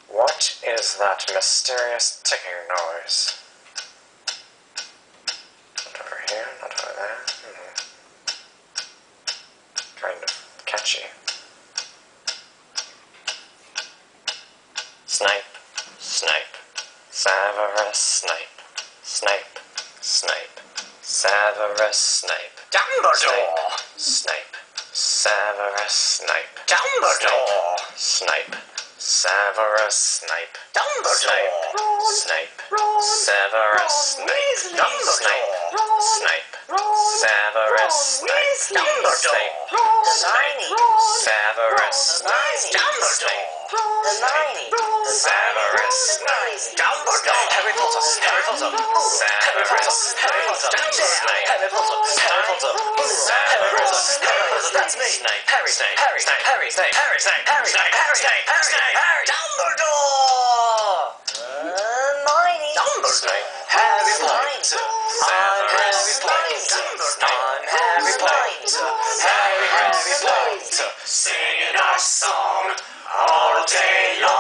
What is that mysterious ticking noise? Not over here, not over there. Kind of catchy. Snipe, Snipe, Severus Snape, Snape, Snape, Severus Snape, Dumbledore! Snape, Severus Snape, Dumbledore! Snape, Severus Snape, Dumbledore! Snape, Severus Snape, Dumbledore! Snape, Severus Snape, Dumbledore! Snape, Severus Snape, Dumbledore! Severus Snape, Dumbledore! Harry Potter, Harry Potter, Severus Snape, Harry Potter, Harry Potter, Severus Snape, that's me. Snape, Harry, Snape, Harry, Snape, Harry, Snape, Harry, Snape, Harry, Snape, Harry, Snape, Harry, Snape, Dumbledore! Hermione. Snape, Harry Potter, Potter. I'm Harry Potter. Harry Potter. singing our song all day long.